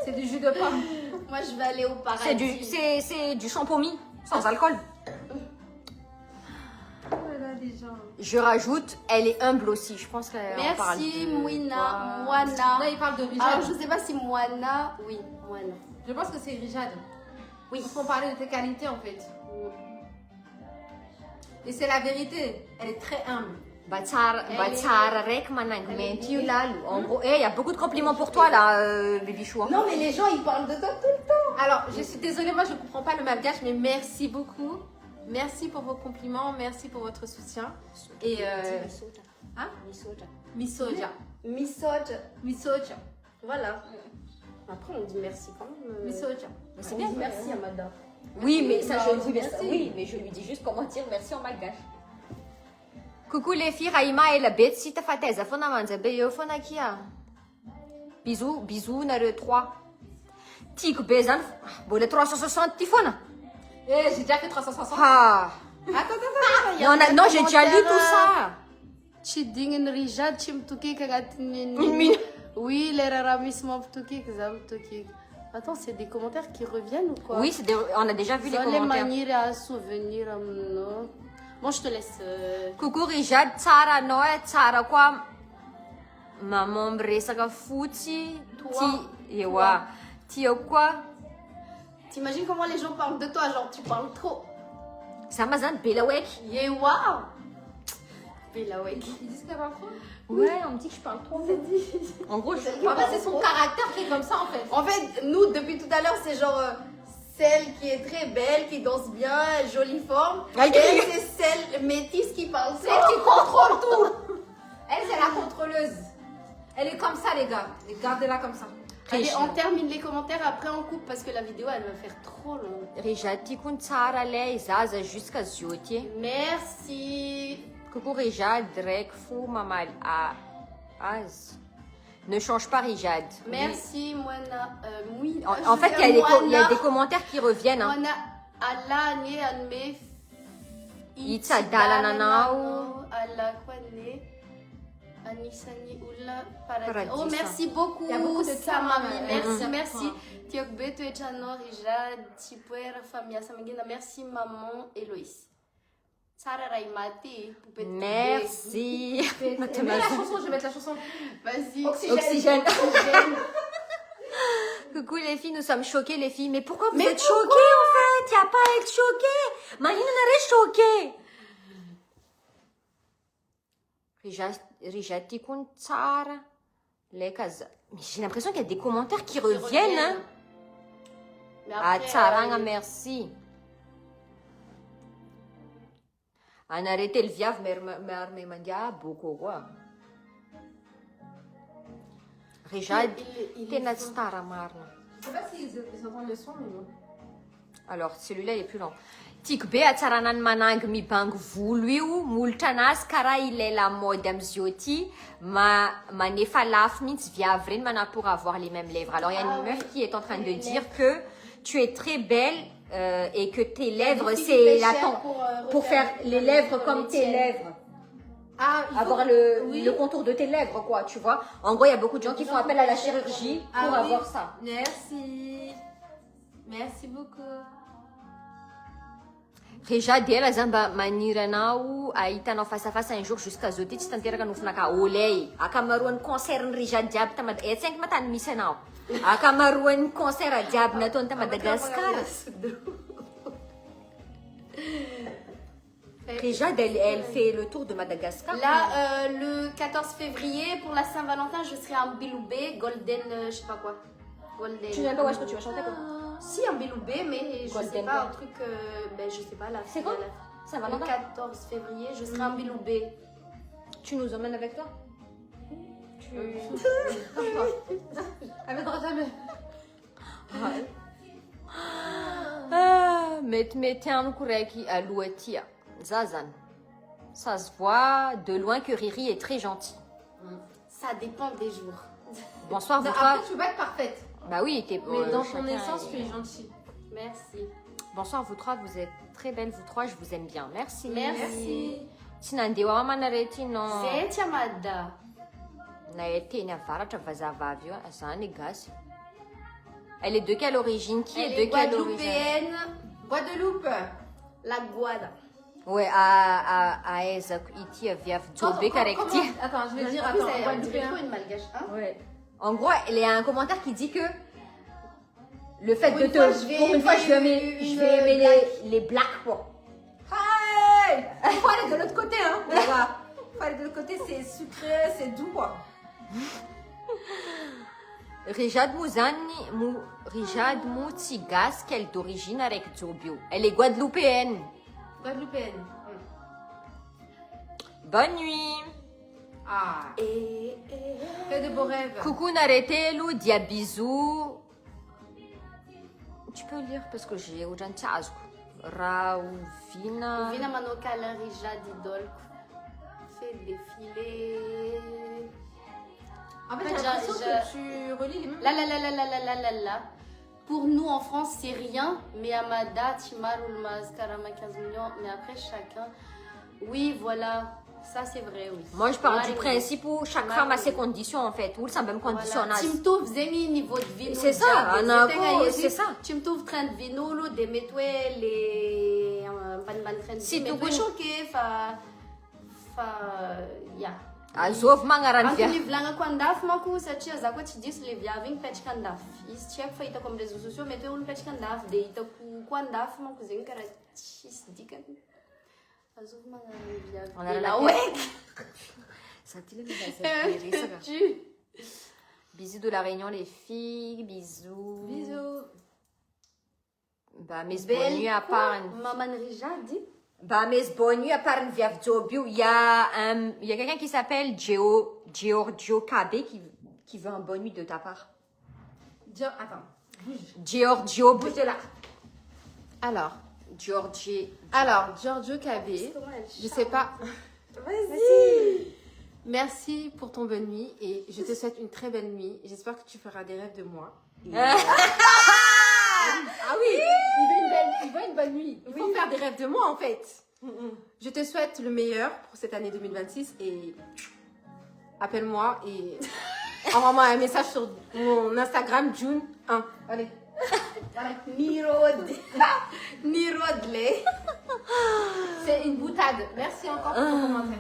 C'est du jus de pomme. Moi je vais aller au paradis. C'est du champomis, sans alcool. Je rajoute, elle est humble aussi. Je pense qu'elle en parle. Merci de Moina, toi. Moana. Là, il parle de Rijad. Alors je sais pas si Moana, oui, Moana. Je pense que c'est Rijad. Oui. Il faut parler de tes qualités en fait. Et c'est la vérité. Elle est très humble. Batsara rek manaingy mainty io lalo. En gros, il y a beaucoup de compliments pour toi là, Bibichou. hein. Non mais les gens ils parlent de toi tout le temps. Alors, je suis désolée, moi je ne comprends pas le malgache, mais merci beaucoup. Merci pour vos compliments, merci pour votre soutien. Et hein? Misoja. Misoja. Misoja. Voilà. Après on dit merci quand même. Misoja. Mais c'est On bien. dit merci à madame. Oui, mais ça, Non, je dis merci. oui, mais je lui dis juste comment dire merci en malgache. Coucou les filles, Raïma et la bête, si t'as fait tes affaires, yo fona kia. Bisous, bisous, na le 3. Tico Bézan, bon, le 360 tifona. Eh, j'ai déjà fait 360. Ah, Attends. non, j'ai déjà lu tout ça. Tsy digniny Rijad tsy mitokika Une agnatin'ny... minute. Oui, les raha misy mampitokika za mitokika. Attends, c'est des commentaires qui reviennent ou quoi? Oui, on a déjà vu les Za le commentaires. maniry à souvenir aminao. Bon, je te laisse. Coucou Rijad, tsara anao e, tsara koa. Maman miresaka fotsy. Ewa. Tia koa. T'imagines comment les gens parlent de toi? Genre, tu parles trop. Ça m'a zany Bella Weck. Waouh! Belawek. Ils disent qu'elle parle trop. Ouais, on me dit que je parle trop. En gros, En fait, c'est son caractère qui est comme ça en fait. En fait, nous, depuis tout à l'heure, c'est genre celle qui est très belle, qui danse bien, jolie forme. Ah, Et elle, c'est celle métisse qui parle C'est elle qui contrôle tout. Elle, c'est la contrôleuse. Elle est comme ça, les gars. Gardez-la comme ça. Allez, on termine les commentaires, après on coupe parce que la vidéo elle va faire trop long. Rijad tikun tsara lay zaza jusqu'à zioty. Merci. Coucou Rijad, Drek fou mamal az. Ne change pas Rijad. Merci, Moana. Oui. En fait, il y a des commentaires qui reviennent. Hein. Moana, Allah ne anme. Itza dalananao. Allah kwane. Anisani ula paradis. Paradis, Oh, merci beaucoup. Il y a beaucoup de Samami. temps, Merci, hein. merci. Tiokbe, Tuechano, Rijad, Tipuer, Famia Samagina. Merci, maman Héloïse. Sarah Raimati. Merci. Mets la chanson, je vais mettre la chanson. Vas-y. Oxygène. Coucou les filles, nous sommes choquées les filles. Mais pourquoi vous êtes choquées en fait? Il n'y a pas à être choquée. Marine, on est choquée. Rijati kun tsara. Mais j'ai l'impression qu'il y a des commentaires qui reviennent. Hein. Mais Ah, après, tsaranga, merci. On a arrêté le viave, mais mandia beaucoup quoi. Rijad, t'es notre star à marne. Je sais pas s'ils entendent le son, mais bon. Alors, celui-là il est plus long. Tikbe atsaranan manang mi bang vuluiu multanas kara il est la mode amzioti ma nefa laf mits viavrin mana pour avoir les mêmes lèvres. Alors il y a une meuf qui est en train de dire que tu es très belle et que tes lèvres c'est la pour faire les lèvres comme tes lèvres. Ah, il faut... Avoir le contour de tes lèvres quoi, tu vois. En gros, il y a beaucoup de gens qui font appel à la chirurgie pour avoir ça. Merci. Merci beaucoup. Reja dela zamba maniranao ahitanao face à face un jour jusqu'à zody tsy tanteraka nofonaka olay akamaroan'ny concert ny Rijad jiaby ta Madagasikara tsy matany misy anao akamaroan'ny concert jiaby nataony ta Madagasikara. Rijad elle fait le tour de Madagascar. Là, le 14 février, pour la Saint-Valentin, je serai en Biloubé, Golden, je sais pas quoi. Golden. Tu sais pas où est-ce que tu vas chanter quoi? Si, en Biloubé, mais je sais Golden pas, quoi? un truc, ben je sais pas là. C'est quoi? Le Saint-Valentin. 14 février, je serai en Biloubé. Tu nous emmènes avec toi? Comme toi. Elle viendra jamais. Mettez kureki à l'ouetia. Zazan. Ça se voit de loin que Riri est très gentil. Ça dépend des jours. Bonsoir, vous Non, trois. après, tu peux pas être parfaite. Bah oui, t'es Mais dans ton chacun essence, est- tu es gentille. Merci. Bonsoir, vous trois, vous êtes très belles, vous trois, je vous aime bien. Merci. Merci. Tinandewa manarety no C'est Tiamada. naety eny avaratra vazavavy io azany gasy. Elle est de quelle origine? Qui Elle est est de quelle origine? guadeloupéenne. Guadeloupe. La Guada. Ouais, à Eza iti viave Djobé Karekti. Attends, je vais dire, En plus, attends, elle dirait guadeloupéen. trop une malgache. Hein? Ouais. En gros, il y a un commentaire qui dit que le fait Pour de une te. fois, je vais Pour une fois, je vais aimer aimer, une je vais aimer black. les blacks, quoi. Hey! Faut aller de l'autre côté, hein. Voilà. Faut aller de l'autre côté, c'est sucré, c'est doux, quoi. Rijad Moutsigas, qu'elle est d'origine avec Djobio. Elle est guadeloupéenne. Guadeloupéenne. Bonne nuit. Ah. Et... Fais de beaux rêves. Coucou Naretelu, dia bisous. Tu peux lire parce que j'ai au Jantiazku. Raouvina. Vina Manokala Rija Didol. Fait défiler. En fait, En j'ai fait, l'impression j'ai- que tu relis les mêmes. La. Pour nous en France, c'est rien. Mais Amada, Timar, Oulmaz, Karama, 15 millions. Mais après, chacun. Oui, voilà. Ça, c'est vrai, oui. Moi, je parle du Marie. principe où chaque femme a ses conditions en fait. Ou ça même conditionnage. Timtouf zemi niveau de vie. C'est ça, en agro, c'est ça. Timtouf train de vie, nous, des métoués, les. Ban train de Si vie. tu Métoués connais- choqués, ya. Azov mangaran Antu via. livlanga kwandaf manko satria za koa tsy diso le viavy igny petraka andafy. Izy tsy haiko fa hitako amin'ny réseaux sociaux mety hoe olo petraka andafy dia hitako koa andafy manko zegny karaha tsisy dikany. Azovy magnano viavy. On a La la ouais. Ça te dit, Tu. Bisous de la Réunion les filles, bisous. Bisous. Bah mes bonne nuit à part. Maman Rija dit. Bah mes bonne nuit à part une viave Djobio. Il y a quelqu'un qui s'appelle Giorgio Kabe qui veut un bonne nuit de ta part. Attends. Giorgio. Bouge de là. Alors, Giorgio KB, je sais pas. Vas-y. Merci pour ton bonne nuit et je te souhaite une très belle nuit. J'espère que tu feras des rêves de moi. Ah oui, il veut une bonne nuit. Il faut faire des rêves de moi en fait. Je te souhaite le meilleur pour cette année 2026 et appelle-moi et envoie-moi un message sur mon Instagram June 1. Allez. Nirodle. C'est une boutade. Merci encore pour ton commentaire.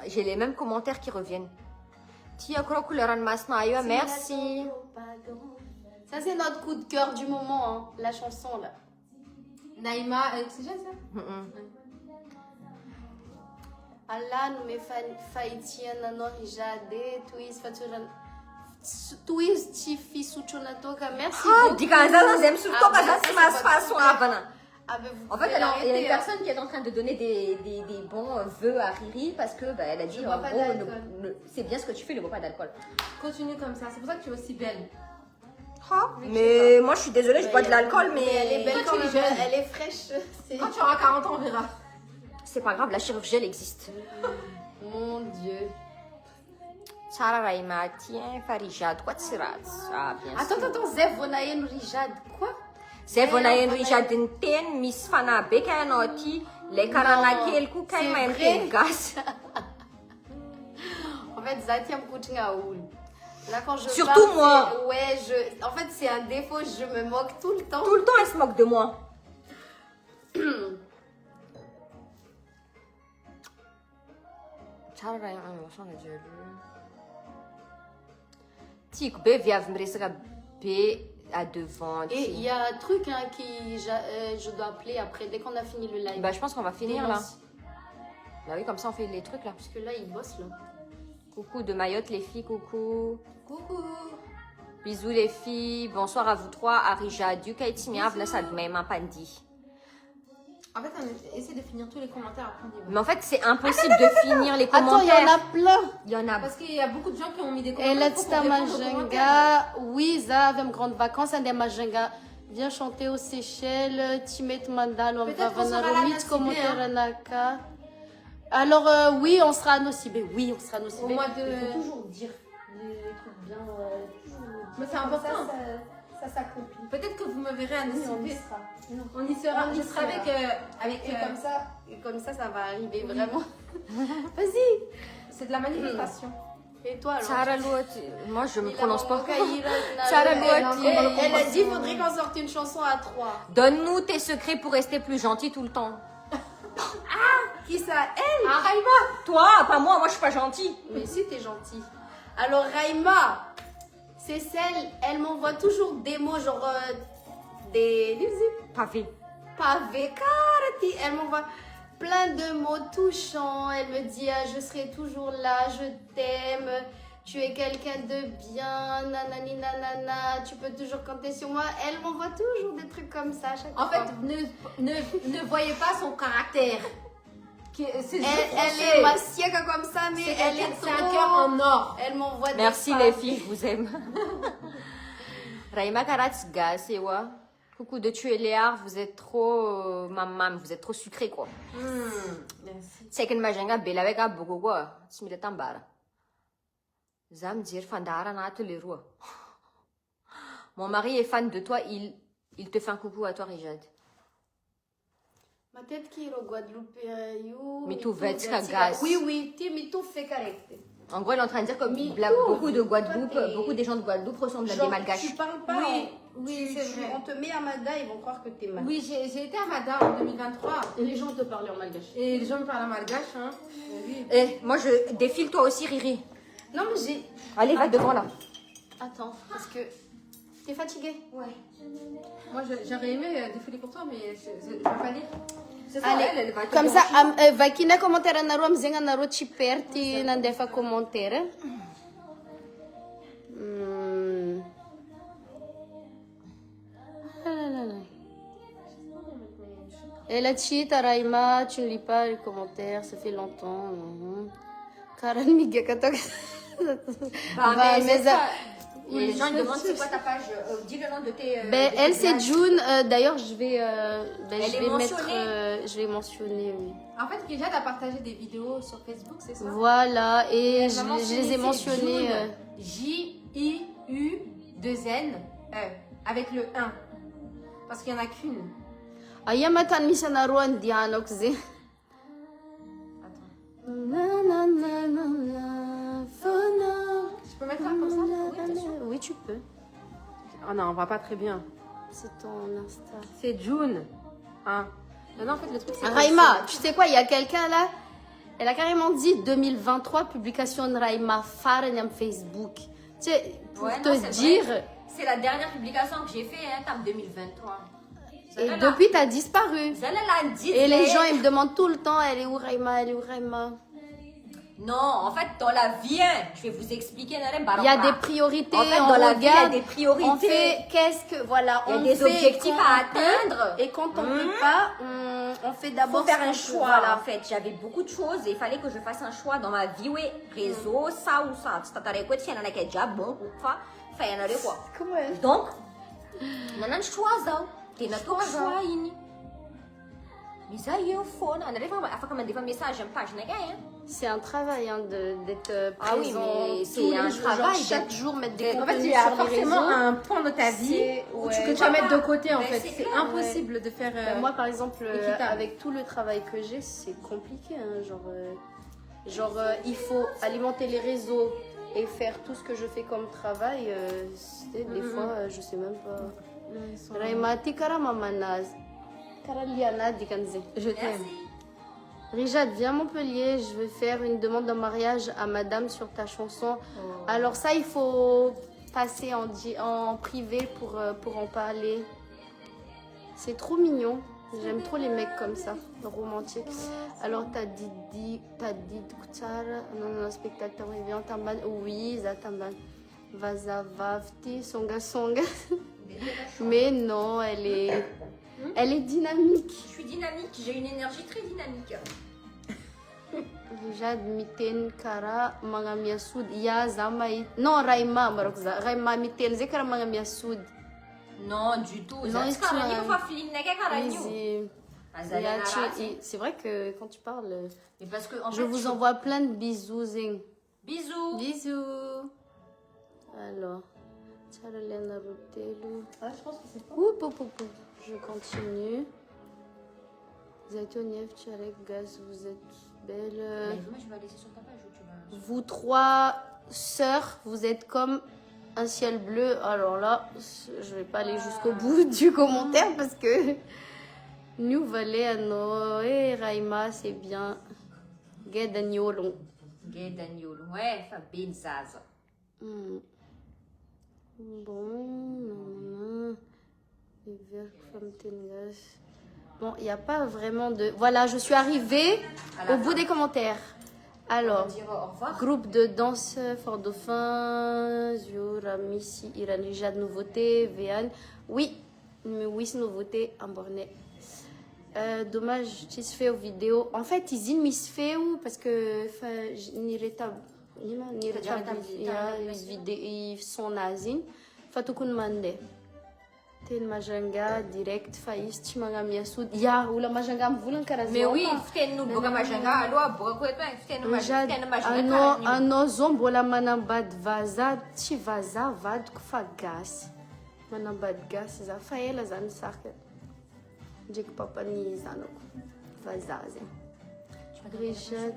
J'ai les mêmes commentaires qui reviennent. Tia Krokuleran Masnayo, merci. Ça, c'est notre coup de cœur du moment, hein, la chanson là. Naïma, c'est jeune ça? Allah nous met faïtien nano hijade, twist tifi suchonatoka. Merci Ah, beaucoup. dis qu'un zazen aime surtout Ah, quand bah, ça se ça, passe c'est pas votre son frère. abana. Ah, ben, vous En fait, pouvez il y a l'arrêter, une hein. personne qui est en train de donner des bons vœux à Riri parce que elle a dit Je bois en pas gros, d'alcool. c'est bien ce que tu fais, ne bois pas d'alcool. Continue comme ça. C'est pour ça que tu es aussi belle. Mais moi, je suis désolée, je bois de l'alcool, mais elle est belle Toi, quand tu es même, jeune. elle est fraîche. C'est- Quand tu auras 40 ans, on verra. c'est pas grave, la chirurgie, elle existe. Mon Dieu. Sarah Raima, tiens, Farijad, quoi de sirat? Ah, bien sûr. Attends, Zev Vonayen Rijad. Quoi? C'est Vonayen Richard Ten, Miss Fana Bekanoti, les Karanakel, Kukaima c'est et vrai. Gas. En fait, Zatiam Kuchingaoul. Là, quand je Surtout parle, moi. c'est- Ouais, en fait, c'est un défaut, je me moque tout le temps. Tout le temps, elle se moque de moi. Sarah Raima, on a déjà lu. Tic, B, Viav, Mresra, B, à devant. Et il y a un truc hein, je dois appeler après, dès qu'on a fini le live. Bah, je pense qu'on va finir là. Dénonce. Bah oui, comme ça, on fait les trucs là. Parce que là, il bosse là. Coucou de Mayotte, les filles, coucou. Coucou. Bisous les filles, bonsoir à vous trois, Arija, Dukaitimi, Avlasad, même un pandi. En fait, on essaie de finir tous les commentaires après on y va. Mais en fait, c'est impossible de finir les Attends, il y en commentaires. a plein. Il y en a. Parce qu'il y a beaucoup de gens qui ont mis des Et commentaires. let's faut qu'on réponde aux commentaires. Majenga. Oui, ça, avec grandes vacances, un des Majenga. Viens chanter aux Seychelles, Timet Mandal, on va Peut-être qu'on sera là, venir Nassibé, commentaire hein. Naka. Alors, oui, on sera à Nocibé. Oui, on sera à Au Nocibé. mois de. Il faut toujours dire des trucs bien. Toujours Mais c'est comme important. Ça s'accomplit. Peut-être que vous me verrez à Oui, on y Nocibé. sera. Non. On y sera. On y Je serai sera. avec. Et comme ça, ça va arriver vraiment. Vas-y. C'est de la manifestation. Et toi, alors? Sarah Louat, moi je me prononce pas. Sarah Sarah Elle Louat, a dit qu'il faudrait qu'on sorte une chanson à 3. donne-nous tes secrets pour rester plus gentil tout le temps. Qui ça? Elle? Ah, Raïma. Toi, pas moi, moi je suis pas gentille. Mais si, t'es gentille. Alors, Raïma, c'est celle, elle m'envoie toujours des mots genre des Pavé. pavés, carati. Elle m'envoie plein de mots touchants. Elle me dit ah, je serai toujours là, je t'aime, tu es quelqu'un de bien, nanani nanana, tu peux toujours compter sur moi. Elle m'envoie toujours des trucs comme ça à chaque En fois. fait, ne voyez pas son caractère. C'est Elle est massiaque comme ça, mais elle est c'est un trop- cœur en or. Elle m'envoie des Merci pavés. les filles, je vous aime. Raima Karatsga, c'est quoi? Coucou de tuer Léar, vous êtes trop maman, vous êtes trop sucré quoi. Merci. C'est que Majenga Belavega Bogogo, Smile Tambara. Zam dire Fandara Natu les rois. Mon mari est fan de toi, il te fait un coucou à toi, Rijad. Ma tête qui est au Guadeloupe. Mais tout va être gaz. Oui, mais tout fait correct. En gros, elle est en train de dire que beaucoup de Guadeloupe, beaucoup des gens de Guadeloupe ressemblent à des malgaches. Tu parles pas. Oui, c'est vrai. On te met à Mada, ils vont croire que t'es mal. Oui, j'ai été à Mada en 2023. Et les gens te parlent en malgache. Et les gens me parlent en malgache. Hein. Oui. Eh, moi je défile toi aussi, Riri. Non, mais j'ai. Allez, va devant là. Attends, parce que. T'es fatiguée? Ouais. Moi, j'aurais aimé défiler pour toi, mais je vais pas lire. C'est ça, Allez, elle va te comme ça, brancher. vai aqui na commentaire na rua, mzenga na rua te perti na ndefa commentaire. Elle a dit, Raïma, tu ne lis pas les commentaires, ça fait longtemps. Karen Miguel, Bah, mais c'est ça. Et les gens ils demandent c'est quoi ta page. Dis le nom de tes. Ben, de elle tes c'est blagues. June. D'ailleurs, je vais, Elle je est vais mentionnée. mettre, je vais mentionner, oui. En fait, Rijad a partagé des vidéos sur Facebook, c'est ça? Voilà, et Elle m'a je les ai mentionné, mentionnés. c'est J-I-U-2-N-E avec le 1. Parce qu'il n'y en a qu'une. Ayamatan misanaruan dianokze. Je peux mettre ça comme ça? Oui, bien sûr. Oui, tu peux. Oh non, on va pas très bien. C'est ton Insta. C'est June. Hein. Non, en fait, le truc, c'est. Raïma, tu sais quoi, il y a quelqu'un là, elle a carrément dit 2023, publication de Raïma, Farniam Facebook. Tu sais, pour Ouais, te non, c'est dire, vrai. C'est la dernière publication que j'ai fait, hein, en 2023. et depuis t'as disparu. Celle-là, l'a dit. Et les gens ils me demandent tout le temps, elle est où Raïma, elle est où Raïma. Non, en fait, dans la vie, hein, je vais vous expliquer. Il y a des priorités, En fait, on dans la vie, il y a regarde, des priorités. on fait qu'est-ce que, voilà, Il y a on des fait objectifs quand à on peut, atteindre. et quand on peut pas, on fait Il d'abord faut faire ce un qu'on peut, choix, voilà. en fait. J'avais beaucoup de choses et il fallait que je fasse un choix dans ma vie. Oui, réseau, ça ou ça. Tu t'attendais quoi? Tu en as qui est déjà bon ou pas? Enfin, il y en a quoi. Comment elle? Donc, on a un choix, ça. Tu as un choix, ini. Mais ça, il faut. On arrive à faire des messages, j'aime pas, je n'ai rien. C'est un travail hein, d'être Ah oui, présent mais c'est tous les un jours, travail genre, chaque d'être- jour mettre des En fait, contenus il y a sur les forcément réseaux. un point de ta vie C'est- où ouais. tu peux pas mettre de côté en Mais fait. c'est C'est clair, impossible de faire. Ben, moi, par exemple, équitable. avec tout le travail que j'ai, c'est compliqué. Hein, il faut alimenter les réseaux et faire tout ce que je fais comme travail. Des fois, je sais même pas. Raimati karamamanaz. Karaliana dikanze. Je t'aime. Merci. Rijad, viens à Montpellier, je vais faire une demande en mariage à madame sur ta chanson. Alors ça, il faut passer en privé pour en parler. C'est trop mignon. J'aime trop les mecs comme ça, romantiques. Alors t'as dit Kutsara, non, spectateur vient tamban. Oui, ça tamban. Vaza vavti, songa songa. Mais non, elle est dynamique. Je suis dynamique, j'ai une énergie très dynamique. Rijad miten kara mga miasud ya zamai non Raima marokza Raima miten zekara mga miasud Non, du tout. Non, C'est tu as... c'est vrai que quand tu parles Mais parce que, en je fait, vous envoie plein de bisous zing. Bisous. Bisous. Alors Charlena Rutelu. Ah, je pense que c'est pas. Je continue. Zaitoniev Tcharek Gaz, vous êtes belle. Mais moi, je vais laisser sur ta page où tu vas... Vous trois sœurs, vous êtes comme un ciel bleu. Alors là, je vais pas aller jusqu'au bout du commentaire parce que nous Valéano et Raima, c'est bien. Guédaniolon. Gay Daniel. Ouais, Fabine Zaza. Bon, bon, il n'y a pas vraiment de... Voilà, je suis arrivée au bout des commentaires. Alors, On dira au revoir. groupe de danse Fort Dauphin, Zura, Missy, Iran, Rijad, nouveauté, Véan. Oui, c'est nouveauté en bornais. Dommage, tu se fais aux vidéos. En fait, ils disent mis fait où parce que ils sont nazis. Fatukun mande. Ten majanga direct faïs timanga miasud. Ya, ou la majanga mvulan karazon. Mais oui, ften nous boga majanga, allo boga ko etwa, ften majanga. Ano zombo la manambad vaza, ti vaza vad kufagas. Manambad gas za faela zan sarka. Jek papa ni zanok. Vazaze. Rijad.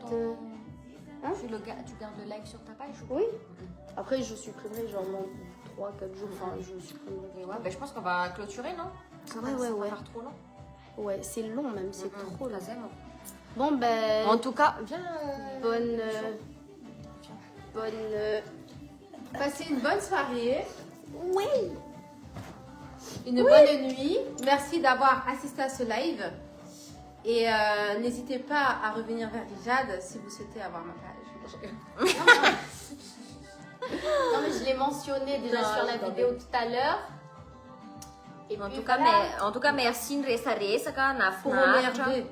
Tu gardes le like sur ta page ou... Oui. Après, je supprimerai genre 3-4 jours. Enfin, je supprimerai. Et ouais, ben, je pense qu'on va clôturer, non? Ouais. Ça va faire trop long. Ouais, c'est long même, c'est trop long. Troisième. Bon, ben. En tout cas, viens. Bonne. Passez une bonne soirée. Oui! Une bonne nuit. Merci d'avoir assisté à ce live. Et n'hésitez pas à revenir vers Rijad si vous souhaitez avoir ma page. Non, mais je l'ai mentionné déjà Non, sur la je vidéo tout à l'heure. Et En puis, tout cas, voilà. en tout cas, merci Nresa quand on a Pour fait. MRD.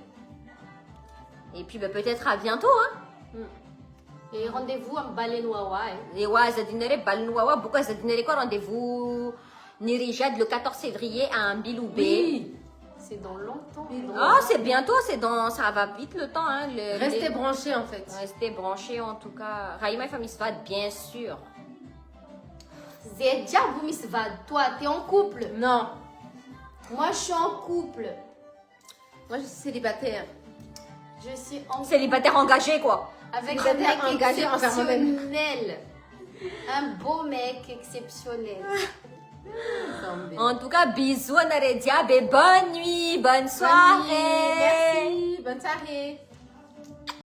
Et puis, ben, peut-être à bientôt, hein. Et rendez-vous en Balenoawa. Et ouais, Zadinere Balnouawa, pourquoi Zadinere quoi rendez-vous Nirijad le 14 février à Mbiloubé. Oui, c'est dans longtemps. Ah, c'est bientôt, ça va vite le temps. Hein, Restez branchés en fait. Restez branchés en tout cas. Raïma et famille Sfad, bien sûr. Zedja Boumisvad, toi, t'es en couple? Non, Moi, je suis en couple. moi je suis célibataire. Je suis en Célibataire engagé quoi. avec un Célibataire mec engagé envers moi-même. exceptionnel. Un beau mec exceptionnel. En tout cas, bisous Naredia, et bonne nuit, bonne soirée. Merci, bonne soirée.